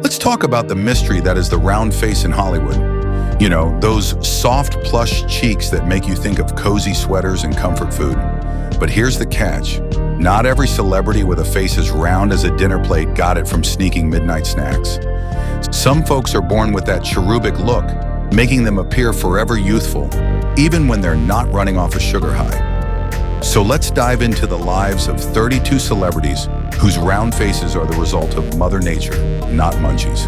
Let's talk about the mystery that is the round face in Hollywood. You know, those soft, plush cheeks that make you think of cozy sweaters and comfort food. But here's the catch. Not every celebrity with a face as round as a dinner plate got it from sneaking midnight snacks. Some folks are born with that cherubic look, making them appear forever youthful, even when they're not running off a sugar high. So let's dive into the lives of 32 celebrities whose round faces are the result of Mother Nature, not munchies.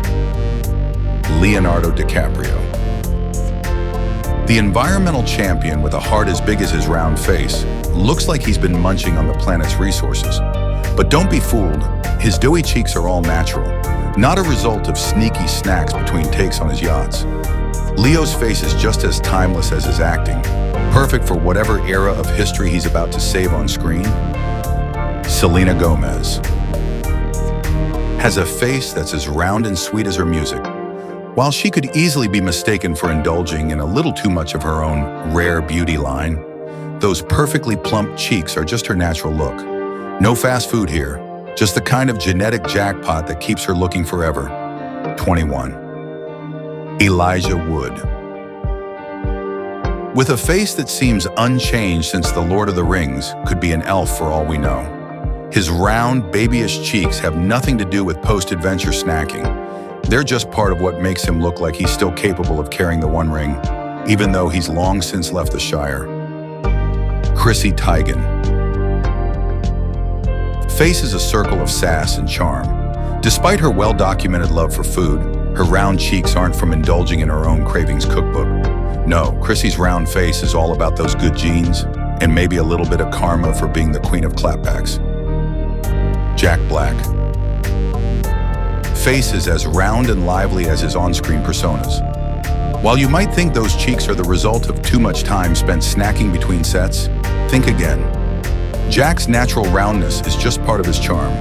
Leonardo DiCaprio. The environmental champion with a heart as big as his round face looks like he's been munching on the planet's resources. But don't be fooled, his dewy cheeks are all natural, not a result of sneaky snacks between takes on his yachts. Leo's face is just as timeless as his acting, perfect for whatever era of history he's about to save on screen. Selena Gomez has a face that's as round and sweet as her music. While she could easily be mistaken for indulging in a little too much of her own rare beauty line, those perfectly plump cheeks are just her natural look. No fast food here, just the kind of genetic jackpot that keeps her looking forever. 21. Elijah Wood. With a face that seems unchanged since The Lord of the Rings, could be an elf for all we know. His round, babyish cheeks have nothing to do with post-adventure snacking. They're just part of what makes him look like he's still capable of carrying the One Ring, even though he's long since left the Shire. Chrissy Teigen. Face is a circle of sass and charm. Despite her well-documented love for food, her round cheeks aren't from indulging in her own cravings cookbook. No, Chrissy's round face is all about those good genes and maybe a little bit of karma for being the queen of clapbacks. Jack Black. Face is as round and lively as his on-screen personas. While you might think those cheeks are the result of too much time spent snacking between sets, think again. Jack's natural roundness is just part of his charm,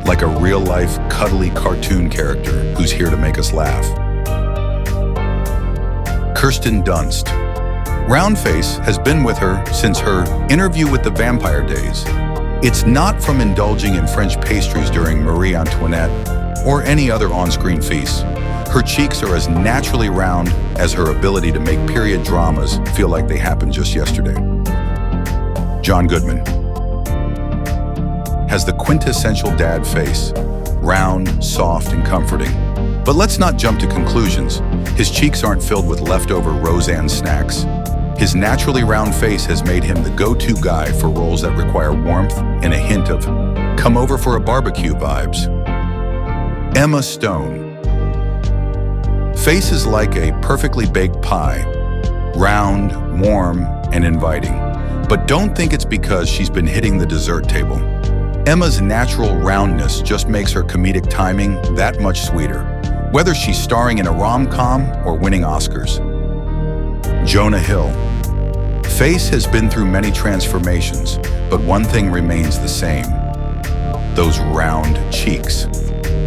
like a real-life, cuddly cartoon character who's here to make us laugh. Kirsten Dunst. Round face has been with her since her Interview with the Vampire days. It's not from indulging in French pastries during Marie Antoinette or any other on-screen feasts. Her cheeks are as naturally round as her ability to make period dramas feel like they happened just yesterday. John Goodman has the quintessential dad face, round, soft, and comforting. But let's not jump to conclusions. His cheeks aren't filled with leftover Roseanne snacks. His naturally round face has made him the go-to guy for roles that require warmth and a hint of come over for a barbecue vibes. Emma Stone. Face is like a perfectly baked pie, round, warm, and inviting. But don't think it's because she's been hitting the dessert table. Emma's natural roundness just makes her comedic timing that much sweeter, whether she's starring in a rom-com or winning Oscars. Jonah Hill. Face has been through many transformations, but one thing remains the same: those round cheeks.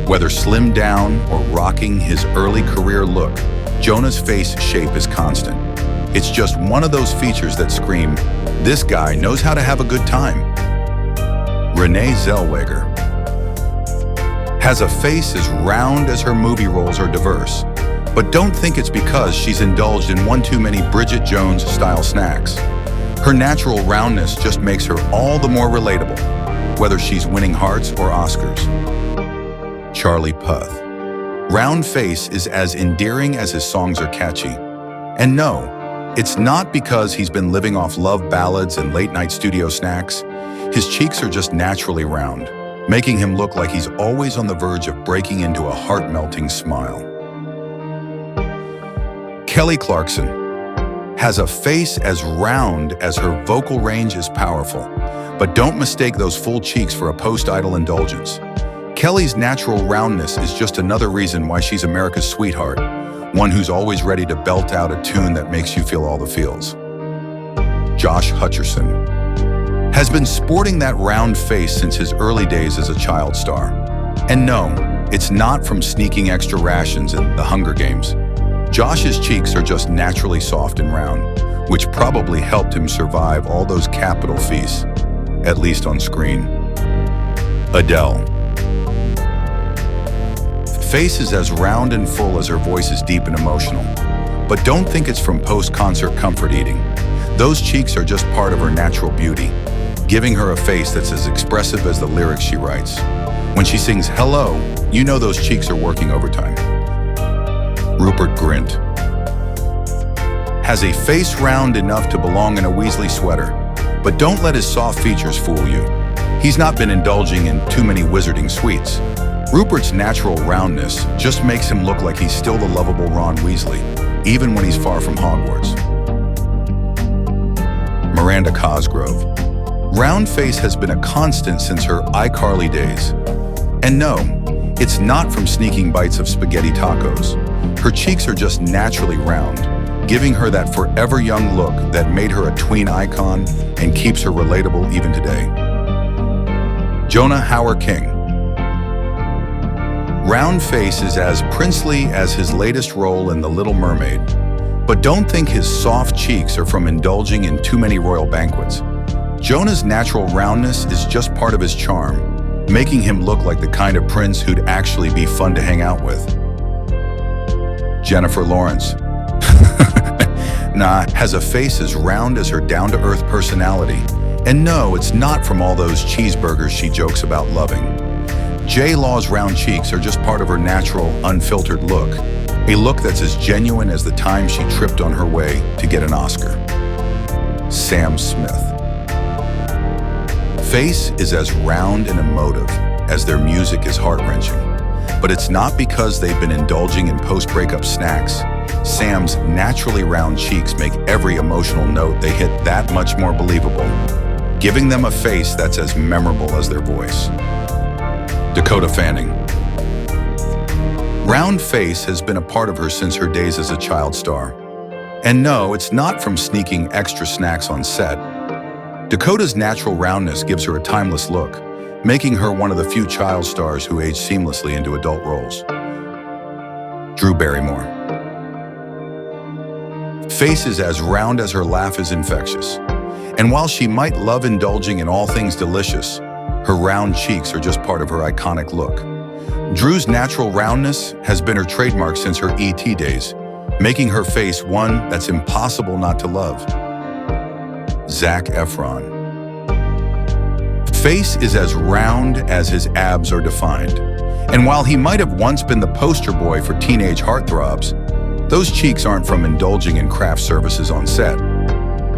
Whether slimmed down or rocking his early career look, Jonah's face shape is constant. It's just one of those features that scream, this guy knows how to have a good time. Renee Zellweger has a face as round as her movie roles are diverse. But don't think it's because she's indulged in one too many Bridget Jones-style snacks. Her natural roundness just makes her all the more relatable, whether she's winning hearts or Oscars. Charlie Puth. Round face is as endearing as his songs are catchy. And no, it's not because he's been living off love ballads and late-night studio snacks. His cheeks are just naturally round, making him look like he's always on the verge of breaking into a heart-melting smile. Kelly Clarkson has a face as round as her vocal range is powerful, but don't mistake those full cheeks for a post-Idol indulgence. Kelly's natural roundness is just another reason why she's America's sweetheart, one who's always ready to belt out a tune that makes you feel all the feels. Josh Hutcherson has been sporting that round face since his early days as a child star. And no, it's not from sneaking extra rations in The Hunger Games. Josh's cheeks are just naturally soft and round, which probably helped him survive all those Capitol feasts, at least on screen. Adele. face is as round and full as her voice is deep and emotional. But don't think it's from post-concert comfort eating. Those cheeks are just part of her natural beauty, giving her a face that's as expressive as the lyrics she writes. When she sings "Hello," you know those cheeks are working overtime. Rupert Grint has a face round enough to belong in a Weasley sweater, but don't let his soft features fool you. He's not been indulging in too many wizarding sweets. Rupert's natural roundness just makes him look like he's still the lovable Ron Weasley, even when he's far from Hogwarts. Miranda Cosgrove. Round face has been a constant since her iCarly days. And no, it's not from sneaking bites of spaghetti tacos. Her cheeks are just naturally round, giving her that forever young look that made her a tween icon and keeps her relatable even today. Jonah Hauer-King. Round face is as princely as his latest role in The Little Mermaid. But don't think his soft cheeks are from indulging in too many royal banquets. Jonah's natural roundness is just part of his charm, making him look like the kind of prince who'd actually be fun to hang out with. Jennifer Lawrence. Has a face as round as her down-to-earth personality. And no, it's not from all those cheeseburgers she jokes about loving. J-Law's round cheeks are just part of her natural, unfiltered look, a look that's as genuine as the time she tripped on her way to get an Oscar. Sam Smith. Face is as round and emotive as their music is heart-wrenching. But it's not because they've been indulging in post-breakup snacks. Sam's naturally round cheeks make every emotional note they hit that much more believable, giving them a face that's as memorable as their voice. Dakota Fanning. Round face has been a part of her since her days as a child star. And no, it's not from sneaking extra snacks on set. Dakota's natural roundness gives her a timeless look, making her one of the few child stars who age seamlessly into adult roles. Drew Barrymore. Face is as round as her laugh is infectious. And while she might love indulging in all things delicious, her round cheeks are just part of her iconic look. Drew's natural roundness has been her trademark since her E.T. days, making her face one that's impossible not to love. Zac Efron. Face is as round as his abs are defined. And while he might have once been the poster boy for teenage heartthrobs, those cheeks aren't from indulging in craft services on set.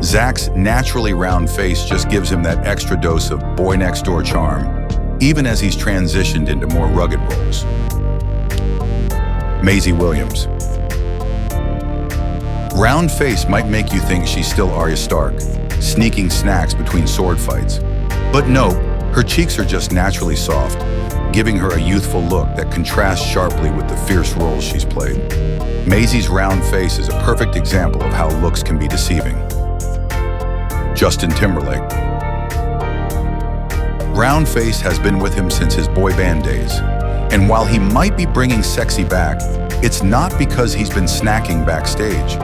Zac's naturally round face just gives him that extra dose of boy-next-door charm, even as he's transitioned into more rugged roles. Maisie Williams. Round face might make you think she's still Arya Stark, sneaking snacks between sword fights. But no, her cheeks are just naturally soft, giving her a youthful look that contrasts sharply with the fierce roles she's played. Maisie's round face is a perfect example of how looks can be deceiving. Justin Timberlake. Round face has been with him since his boy band days. And while he might be bringing sexy back, it's not because he's been snacking backstage.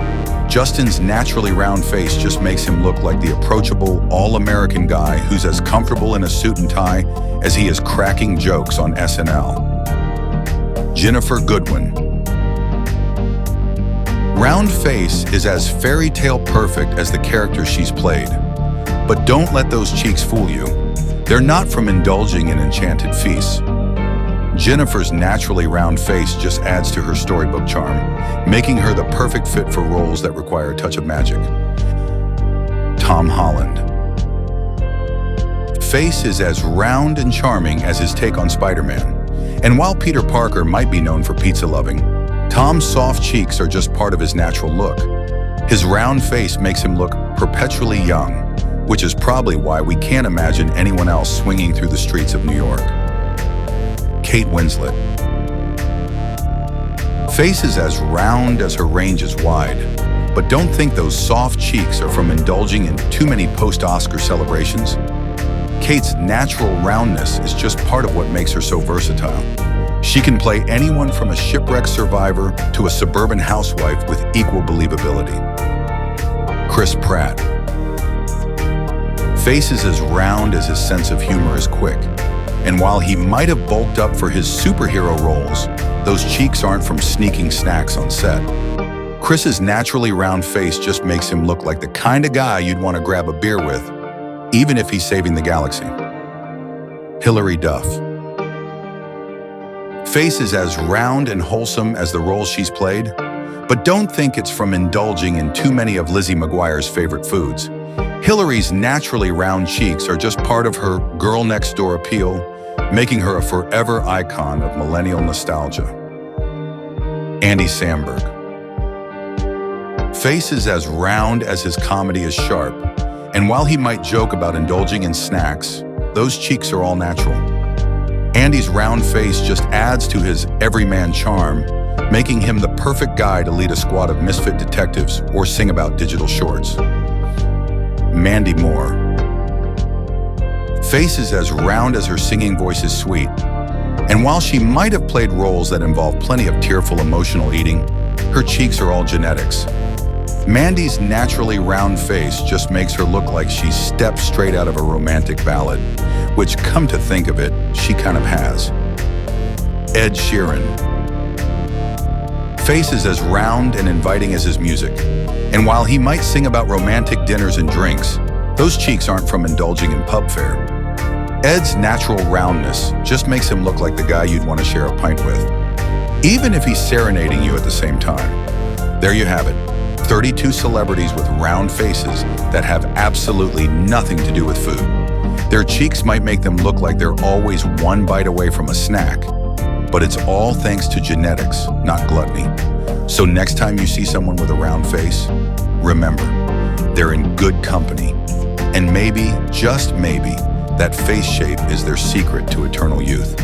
Justin's naturally round face just makes him look like the approachable, all-American guy who's as comfortable in a suit and tie as he is cracking jokes on SNL. Jennifer Goodwin. Round face is as fairy tale perfect as the character she's played. But don't let those cheeks fool you. They're not from indulging in enchanted feasts. Jennifer's naturally round face just adds to her storybook charm, making her the perfect fit for roles that require a touch of magic. Tom Holland. Face is as round and charming as his take on Spider-Man. And while Peter Parker might be known for pizza loving, Tom's soft cheeks are just part of his natural look. His round face makes him look perpetually young, which is probably why we can't imagine anyone else swinging through the streets of New York. Kate Winslet. Face is as round as her range is wide, but don't think those soft cheeks are from indulging in too many post-Oscar celebrations. Kate's natural roundness is just part of what makes her so versatile. She can play anyone from a shipwreck survivor to a suburban housewife with equal believability. Chris Pratt. Face is as round as his sense of humor is quick. And while he might have bulked up for his superhero roles, those cheeks aren't from sneaking snacks on set. Chris's naturally round face just makes him look like the kind of guy you'd want to grab a beer with, even if he's saving the galaxy. Hilary Duff. Face is as round and wholesome as the roles she's played, but don't think it's from indulging in too many of Lizzie McGuire's favorite foods. Hilary's naturally round cheeks are just part of her girl-next-door appeal, making her a forever icon of millennial nostalgia. Andy Samberg. Face is as round as his comedy is sharp, and while he might joke about indulging in snacks, those cheeks are all natural. Andy's round face just adds to his everyman charm, making him the perfect guy to lead a squad of misfit detectives or sing about digital shorts. Mandy Moore. Face is as round as her singing voice is sweet, and while she might have played roles that involve plenty of tearful emotional eating, her cheeks are all genetics. Mandy's naturally round face just makes her look like she stepped straight out of a romantic ballad, which, come to think of it, she kind of has. Ed Sheeran. Face is as round and inviting as his music, and while he might sing about romantic dinners and drinks, those cheeks aren't from indulging in pub fare. Ed's natural roundness just makes him look like the guy you'd want to share a pint with, even if he's serenading you at the same time. There you have it. 32 celebrities with round faces that have absolutely nothing to do with food. Their cheeks might make them look like they're always one bite away from a snack, but it's all thanks to genetics, not gluttony. So next time you see someone with a round face, remember, they're in good company. And maybe, just maybe, that face shape is their secret to eternal youth.